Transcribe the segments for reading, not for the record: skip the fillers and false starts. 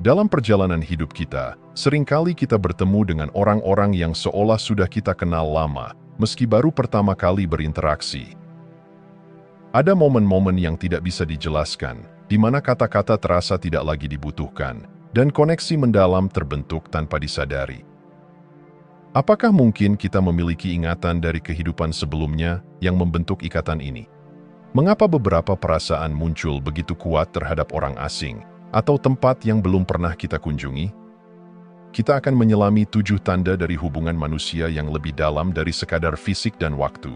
Dalam perjalanan hidup kita, seringkali kita bertemu dengan orang-orang yang seolah sudah kita kenal lama, meski baru pertama kali berinteraksi. Ada momen-momen yang tidak bisa dijelaskan, di mana kata-kata terasa tidak lagi dibutuhkan, dan koneksi mendalam terbentuk tanpa disadari. Apakah mungkin kita memiliki ingatan dari kehidupan sebelumnya yang membentuk ikatan ini? Mengapa beberapa perasaan muncul begitu kuat terhadap orang asing, atau tempat yang belum pernah kita kunjungi? Kita akan menyelami 7 tanda dari hubungan manusia yang lebih dalam dari sekadar fisik dan waktu.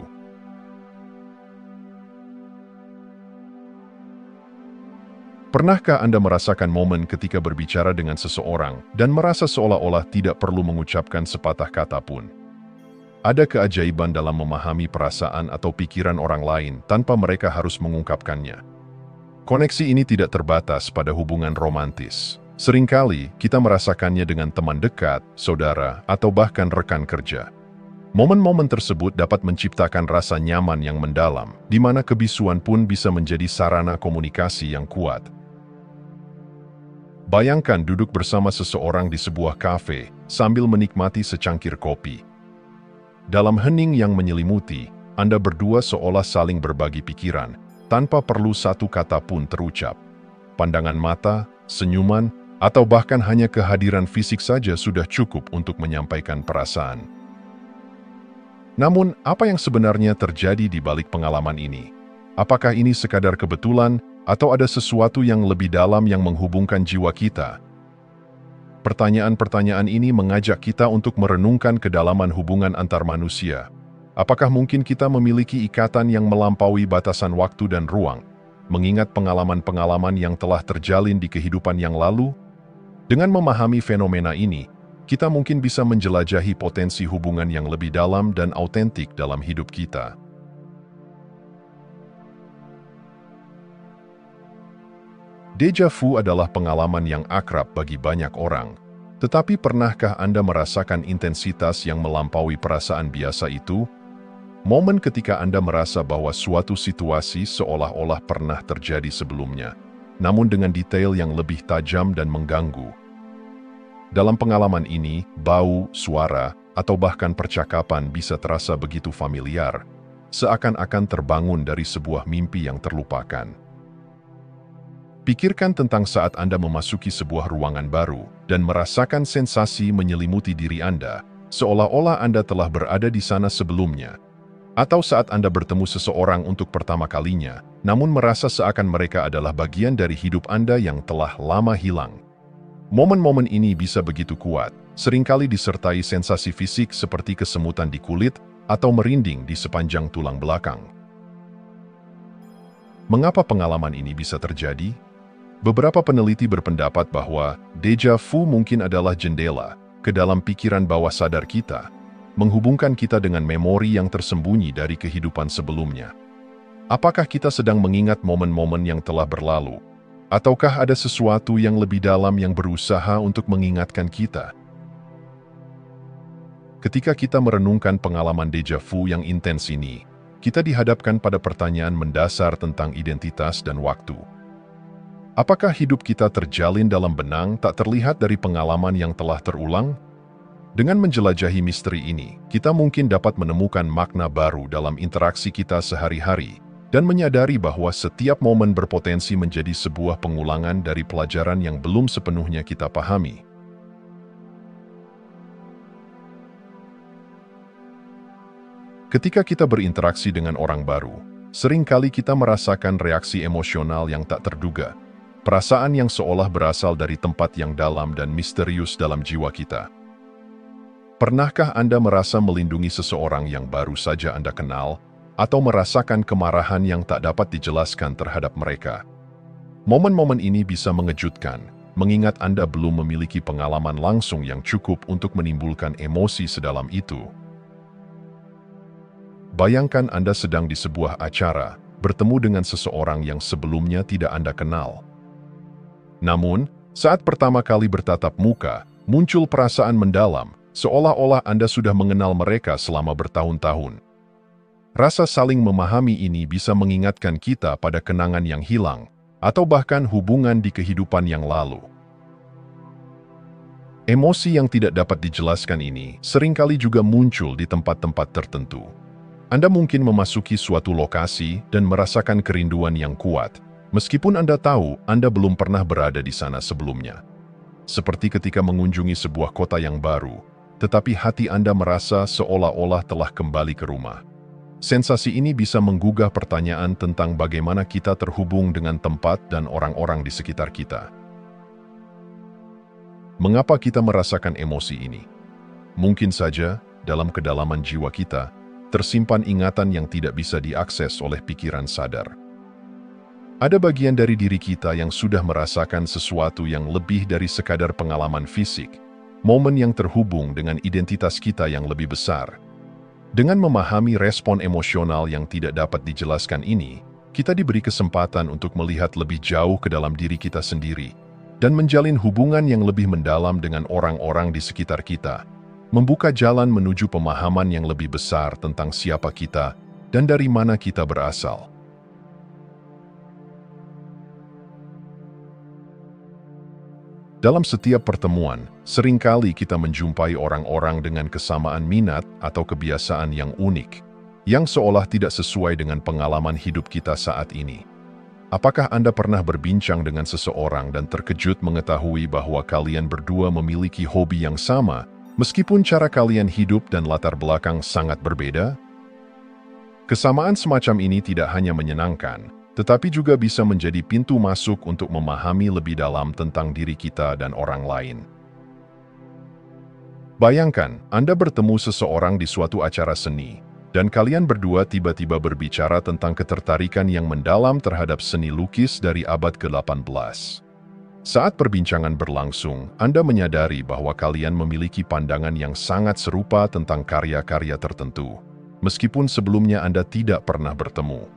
Pernahkah Anda merasakan momen ketika berbicara dengan seseorang dan merasa seolah-olah tidak perlu mengucapkan sepatah kata pun? Ada keajaiban dalam memahami perasaan atau pikiran orang lain tanpa mereka harus mengungkapkannya. Koneksi ini tidak terbatas pada hubungan romantis. Seringkali kita merasakannya dengan teman dekat, saudara, atau bahkan rekan kerja. Momen-momen tersebut dapat menciptakan rasa nyaman yang mendalam, di mana kebisuan pun bisa menjadi sarana komunikasi yang kuat. Bayangkan duduk bersama seseorang di sebuah kafe sambil menikmati secangkir kopi. Dalam hening yang menyelimuti, Anda berdua seolah saling berbagi pikiran, tanpa perlu satu kata pun terucap. Pandangan mata, senyuman, atau bahkan hanya kehadiran fisik saja sudah cukup untuk menyampaikan perasaan. Namun, apa yang sebenarnya terjadi di balik pengalaman ini? Apakah ini sekadar kebetulan, atau ada sesuatu yang lebih dalam yang menghubungkan jiwa kita? Pertanyaan-pertanyaan ini mengajak kita untuk merenungkan kedalaman hubungan antar manusia. Apakah mungkin kita memiliki ikatan yang melampaui batasan waktu dan ruang, mengingat pengalaman-pengalaman yang telah terjalin di kehidupan yang lalu? Dengan memahami fenomena ini, kita mungkin bisa menjelajahi potensi hubungan yang lebih dalam dan autentik dalam hidup kita. Deja vu adalah pengalaman yang akrab bagi banyak orang. Tetapi pernahkah Anda merasakan intensitas yang melampaui perasaan biasa itu? Momen ketika Anda merasa bahwa suatu situasi seolah-olah pernah terjadi sebelumnya, namun dengan detail yang lebih tajam dan mengganggu. Dalam pengalaman ini, bau, suara, atau bahkan percakapan bisa terasa begitu familiar, seakan-akan terbangun dari sebuah mimpi yang terlupakan. Pikirkan tentang saat Anda memasuki sebuah ruangan baru dan merasakan sensasi menyelimuti diri Anda, seolah-olah Anda telah berada di sana sebelumnya. Atau saat Anda bertemu seseorang untuk pertama kalinya, namun merasa seakan mereka adalah bagian dari hidup Anda yang telah lama hilang. Momen-momen ini bisa begitu kuat, seringkali disertai sensasi fisik seperti kesemutan di kulit atau merinding di sepanjang tulang belakang. Mengapa pengalaman ini bisa terjadi? Beberapa peneliti berpendapat bahwa deja vu mungkin adalah jendela ke dalam pikiran bawah sadar kita, menghubungkan kita dengan memori yang tersembunyi dari kehidupan sebelumnya. Apakah kita sedang mengingat momen-momen yang telah berlalu? Ataukah ada sesuatu yang lebih dalam yang berusaha untuk mengingatkan kita? Ketika kita merenungkan pengalaman deja vu yang intens ini, kita dihadapkan pada pertanyaan mendasar tentang identitas dan waktu. Apakah hidup kita terjalin dalam benang tak terlihat dari pengalaman yang telah terulang? Dengan menjelajahi misteri ini, kita mungkin dapat menemukan makna baru dalam interaksi kita sehari-hari dan menyadari bahwa setiap momen berpotensi menjadi sebuah pengulangan dari pelajaran yang belum sepenuhnya kita pahami. Ketika kita berinteraksi dengan orang baru, seringkali kita merasakan reaksi emosional yang tak terduga, perasaan yang seolah berasal dari tempat yang dalam dan misterius dalam jiwa kita. Pernahkah Anda merasa melindungi seseorang yang baru saja Anda kenal, atau merasakan kemarahan yang tak dapat dijelaskan terhadap mereka? Momen-momen ini bisa mengejutkan, mengingat Anda belum memiliki pengalaman langsung yang cukup untuk menimbulkan emosi sedalam itu. Bayangkan Anda sedang di sebuah acara, bertemu dengan seseorang yang sebelumnya tidak Anda kenal. Namun, saat pertama kali bertatap muka, muncul perasaan mendalam, seolah-olah Anda sudah mengenal mereka selama bertahun-tahun. Rasa saling memahami ini bisa mengingatkan kita pada kenangan yang hilang, atau bahkan hubungan di kehidupan yang lalu. Emosi yang tidak dapat dijelaskan ini seringkali juga muncul di tempat-tempat tertentu. Anda mungkin memasuki suatu lokasi dan merasakan kerinduan yang kuat, meskipun Anda tahu Anda belum pernah berada di sana sebelumnya. Seperti ketika mengunjungi sebuah kota yang baru, tetapi hati Anda merasa seolah-olah telah kembali ke rumah. Sensasi ini bisa menggugah pertanyaan tentang bagaimana kita terhubung dengan tempat dan orang-orang di sekitar kita. Mengapa kita merasakan emosi ini? Mungkin saja, dalam kedalaman jiwa kita, tersimpan ingatan yang tidak bisa diakses oleh pikiran sadar. Ada bagian dari diri kita yang sudah merasakan sesuatu yang lebih dari sekadar pengalaman fisik, momen yang terhubung dengan identitas kita yang lebih besar. Dengan memahami respon emosional yang tidak dapat dijelaskan ini, kita diberi kesempatan untuk melihat lebih jauh ke dalam diri kita sendiri, dan menjalin hubungan yang lebih mendalam dengan orang-orang di sekitar kita, membuka jalan menuju pemahaman yang lebih besar tentang siapa kita dan dari mana kita berasal. Dalam setiap pertemuan, seringkali kita menjumpai orang-orang dengan kesamaan minat atau kebiasaan yang unik, yang seolah tidak sesuai dengan pengalaman hidup kita saat ini. Apakah Anda pernah berbincang dengan seseorang dan terkejut mengetahui bahwa kalian berdua memiliki hobi yang sama, meskipun cara kalian hidup dan latar belakang sangat berbeda? Kesamaan semacam ini tidak hanya menyenangkan, tetapi juga bisa menjadi pintu masuk untuk memahami lebih dalam tentang diri kita dan orang lain. Bayangkan, Anda bertemu seseorang di suatu acara seni, dan kalian berdua tiba-tiba berbicara tentang ketertarikan yang mendalam terhadap seni lukis dari abad ke-18. Saat perbincangan berlangsung, Anda menyadari bahwa kalian memiliki pandangan yang sangat serupa tentang karya-karya tertentu, meskipun sebelumnya Anda tidak pernah bertemu.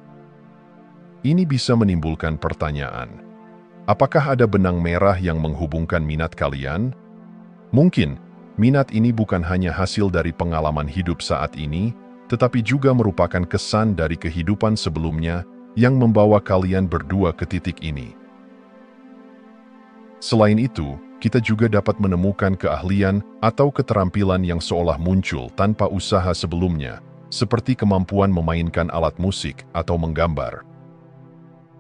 Ini bisa menimbulkan pertanyaan, apakah ada benang merah yang menghubungkan minat kalian? Mungkin, minat ini bukan hanya hasil dari pengalaman hidup saat ini, tetapi juga merupakan kesan dari kehidupan sebelumnya yang membawa kalian berdua ke titik ini. Selain itu, kita juga dapat menemukan keahlian atau keterampilan yang seolah muncul tanpa usaha sebelumnya, seperti kemampuan memainkan alat musik atau menggambar.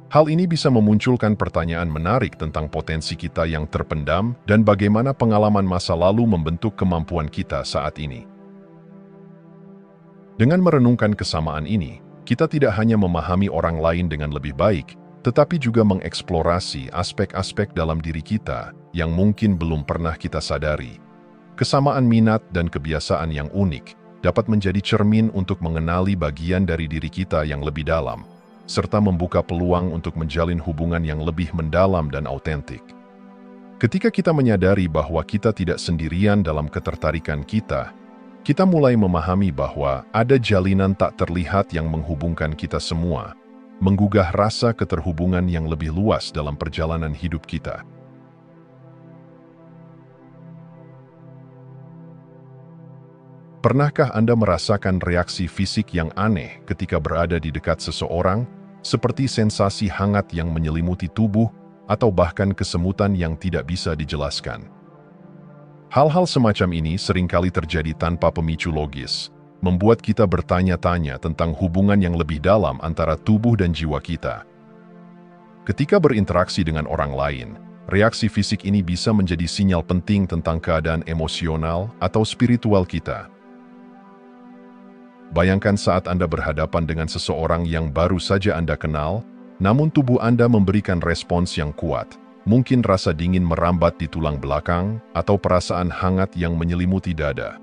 Hal ini bisa memunculkan pertanyaan menarik tentang potensi kita yang terpendam dan bagaimana pengalaman masa lalu membentuk kemampuan kita saat ini. Dengan merenungkan kesamaan ini, kita tidak hanya memahami orang lain dengan lebih baik, tetapi juga mengeksplorasi aspek-aspek dalam diri kita yang mungkin belum pernah kita sadari. Kesamaan minat dan kebiasaan yang unik dapat menjadi cermin untuk mengenali bagian dari diri kita yang lebih dalam, serta membuka peluang untuk menjalin hubungan yang lebih mendalam dan autentik. Ketika kita menyadari bahwa kita tidak sendirian dalam ketertarikan kita mulai memahami bahwa ada jalinan tak terlihat yang menghubungkan kita semua, menggugah rasa keterhubungan yang lebih luas dalam perjalanan hidup kita. Pernahkah Anda merasakan reaksi fisik yang aneh ketika berada di dekat seseorang, seperti sensasi hangat yang menyelimuti tubuh atau bahkan kesemutan yang tidak bisa dijelaskan? Hal-hal semacam ini seringkali terjadi tanpa pemicu logis, membuat kita bertanya-tanya tentang hubungan yang lebih dalam antara tubuh dan jiwa kita. Ketika berinteraksi dengan orang lain, reaksi fisik ini bisa menjadi sinyal penting tentang keadaan emosional atau spiritual kita. Bayangkan saat Anda berhadapan dengan seseorang yang baru saja Anda kenal, namun tubuh Anda memberikan respons yang kuat. Mungkin rasa dingin merambat di tulang belakang atau perasaan hangat yang menyelimuti dada.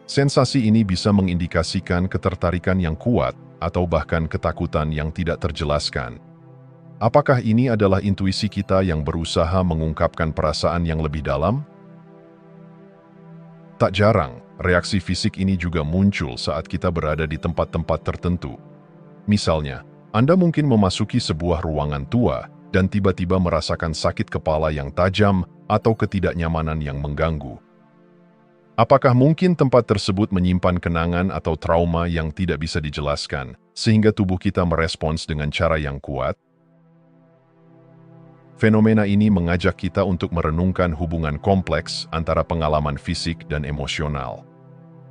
Sensasi ini bisa mengindikasikan ketertarikan yang kuat atau bahkan ketakutan yang tidak terjelaskan. Apakah ini adalah intuisi kita yang berusaha mengungkapkan perasaan yang lebih dalam? Tak jarang, reaksi fisik ini juga muncul saat kita berada di tempat-tempat tertentu. Misalnya, Anda mungkin memasuki sebuah ruangan tua dan tiba-tiba merasakan sakit kepala yang tajam atau ketidaknyamanan yang mengganggu. Apakah mungkin tempat tersebut menyimpan kenangan atau trauma yang tidak bisa dijelaskan, sehingga tubuh kita merespons dengan cara yang kuat? Fenomena ini mengajak kita untuk merenungkan hubungan kompleks antara pengalaman fisik dan emosional.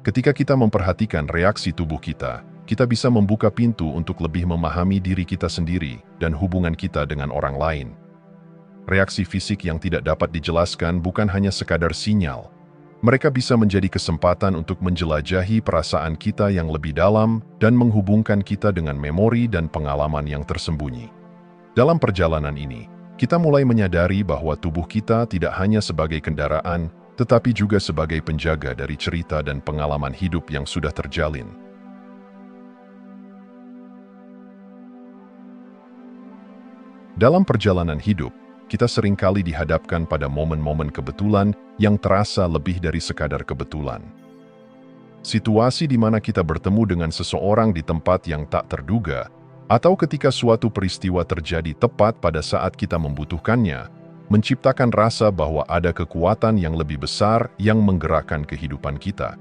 Ketika kita memperhatikan reaksi tubuh kita bisa membuka pintu untuk lebih memahami diri kita sendiri dan hubungan kita dengan orang lain. Reaksi fisik yang tidak dapat dijelaskan bukan hanya sekadar sinyal. Mereka bisa menjadi kesempatan untuk menjelajahi perasaan kita yang lebih dalam dan menghubungkan kita dengan memori dan pengalaman yang tersembunyi. Dalam perjalanan ini, kita mulai menyadari bahwa tubuh kita tidak hanya sebagai kendaraan, tetapi juga sebagai penjaga dari cerita dan pengalaman hidup yang sudah terjalin. Dalam perjalanan hidup, kita seringkali dihadapkan pada momen-momen kebetulan yang terasa lebih dari sekadar kebetulan. Situasi di mana kita bertemu dengan seseorang di tempat yang tak terduga, atau ketika suatu peristiwa terjadi tepat pada saat kita membutuhkannya, menciptakan rasa bahwa ada kekuatan yang lebih besar yang menggerakkan kehidupan kita.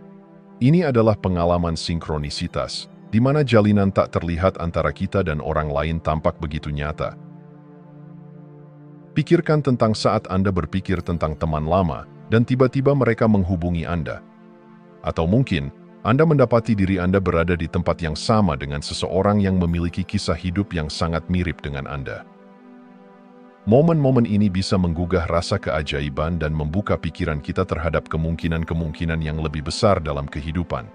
Ini adalah pengalaman sinkronisitas, di mana jalinan tak terlihat antara kita dan orang lain tampak begitu nyata. Pikirkan tentang saat Anda berpikir tentang teman lama, dan tiba-tiba mereka menghubungi Anda. Atau mungkin, Anda mendapati diri Anda berada di tempat yang sama dengan seseorang yang memiliki kisah hidup yang sangat mirip dengan Anda. Momen-momen ini bisa menggugah rasa keajaiban dan membuka pikiran kita terhadap kemungkinan-kemungkinan yang lebih besar dalam kehidupan.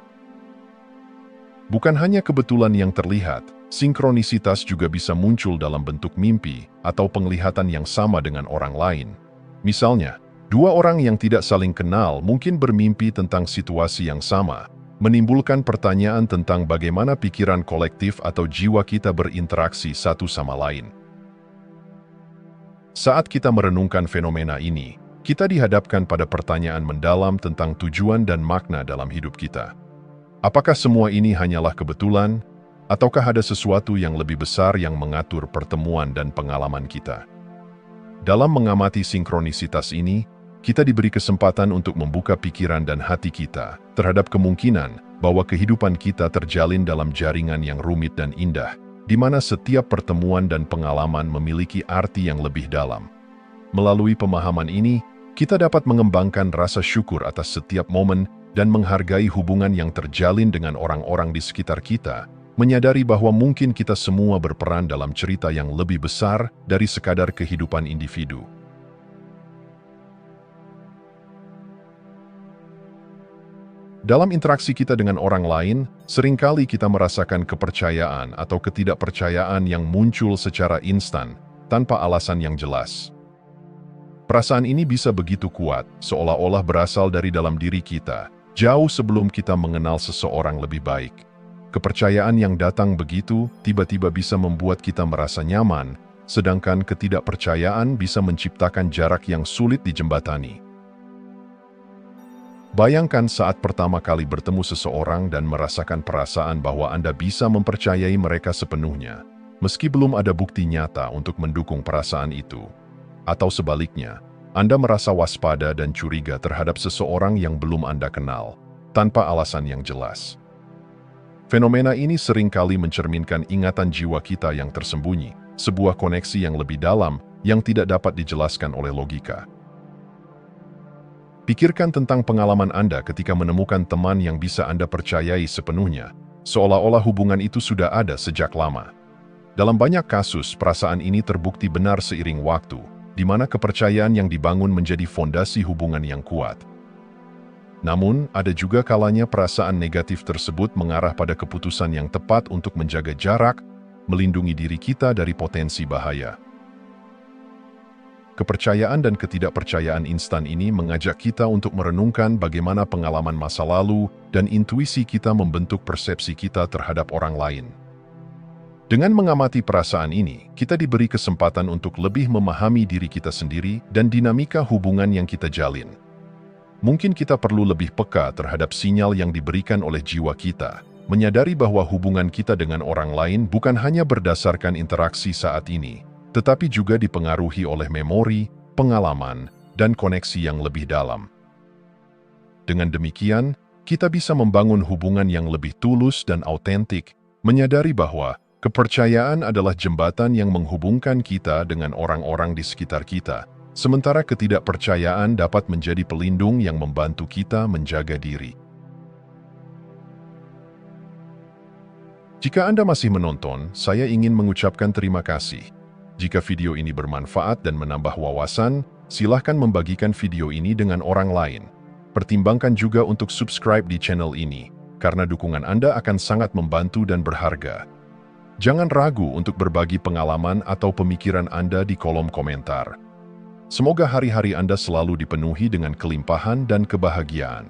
Bukan hanya kebetulan yang terlihat, sinkronisitas juga bisa muncul dalam bentuk mimpi atau penglihatan yang sama dengan orang lain. Misalnya, dua orang yang tidak saling kenal mungkin bermimpi tentang situasi yang sama, menimbulkan pertanyaan tentang bagaimana pikiran kolektif atau jiwa kita berinteraksi satu sama lain. Saat kita merenungkan fenomena ini, kita dihadapkan pada pertanyaan mendalam tentang tujuan dan makna dalam hidup kita. Apakah semua ini hanyalah kebetulan, ataukah ada sesuatu yang lebih besar yang mengatur pertemuan dan pengalaman kita? Dalam mengamati sinkronisitas ini, kita diberi kesempatan untuk membuka pikiran dan hati kita terhadap kemungkinan bahwa kehidupan kita terjalin dalam jaringan yang rumit dan indah, di mana setiap pertemuan dan pengalaman memiliki arti yang lebih dalam. Melalui pemahaman ini, kita dapat mengembangkan rasa syukur atas setiap momen dan menghargai hubungan yang terjalin dengan orang-orang di sekitar kita, menyadari bahwa mungkin kita semua berperan dalam cerita yang lebih besar dari sekadar kehidupan individu. Dalam interaksi kita dengan orang lain, seringkali kita merasakan kepercayaan atau ketidakpercayaan yang muncul secara instan, tanpa alasan yang jelas. Perasaan ini bisa begitu kuat, seolah-olah berasal dari dalam diri kita, jauh sebelum kita mengenal seseorang lebih baik. Kepercayaan yang datang begitu, tiba-tiba bisa membuat kita merasa nyaman, sedangkan ketidakpercayaan bisa menciptakan jarak yang sulit dijembatani. Bayangkan saat pertama kali bertemu seseorang dan merasakan perasaan bahwa Anda bisa mempercayai mereka sepenuhnya, meski belum ada bukti nyata untuk mendukung perasaan itu. Atau sebaliknya, Anda merasa waspada dan curiga terhadap seseorang yang belum Anda kenal, tanpa alasan yang jelas. Fenomena ini seringkali mencerminkan ingatan jiwa kita yang tersembunyi, sebuah koneksi yang lebih dalam yang tidak dapat dijelaskan oleh logika. Pikirkan tentang pengalaman Anda ketika menemukan teman yang bisa Anda percayai sepenuhnya, seolah-olah hubungan itu sudah ada sejak lama. Dalam banyak kasus, perasaan ini terbukti benar seiring waktu, di mana kepercayaan yang dibangun menjadi fondasi hubungan yang kuat. Namun, ada juga kalanya perasaan negatif tersebut mengarah pada keputusan yang tepat untuk menjaga jarak, melindungi diri kita dari potensi bahaya. Kepercayaan dan ketidakpercayaan instan ini mengajak kita untuk merenungkan bagaimana pengalaman masa lalu dan intuisi kita membentuk persepsi kita terhadap orang lain. Dengan mengamati perasaan ini, kita diberi kesempatan untuk lebih memahami diri kita sendiri dan dinamika hubungan yang kita jalin. Mungkin kita perlu lebih peka terhadap sinyal yang diberikan oleh jiwa kita, menyadari bahwa hubungan kita dengan orang lain bukan hanya berdasarkan interaksi saat ini, tetapi juga dipengaruhi oleh memori, pengalaman, dan koneksi yang lebih dalam. Dengan demikian, kita bisa membangun hubungan yang lebih tulus dan autentik, menyadari bahwa Kepercayaan adalah jembatan yang menghubungkan kita dengan orang-orang di sekitar kita, sementara ketidakpercayaan dapat menjadi pelindung yang membantu kita menjaga diri. Jika Anda masih menonton, saya ingin mengucapkan terima kasih. Jika video ini bermanfaat dan menambah wawasan, silahkan membagikan video ini dengan orang lain. Pertimbangkan juga untuk subscribe di channel ini, karena dukungan Anda akan sangat membantu dan berharga. Jangan ragu untuk berbagi pengalaman atau pemikiran Anda di kolom komentar. Semoga hari-hari Anda selalu dipenuhi dengan kelimpahan dan kebahagiaan.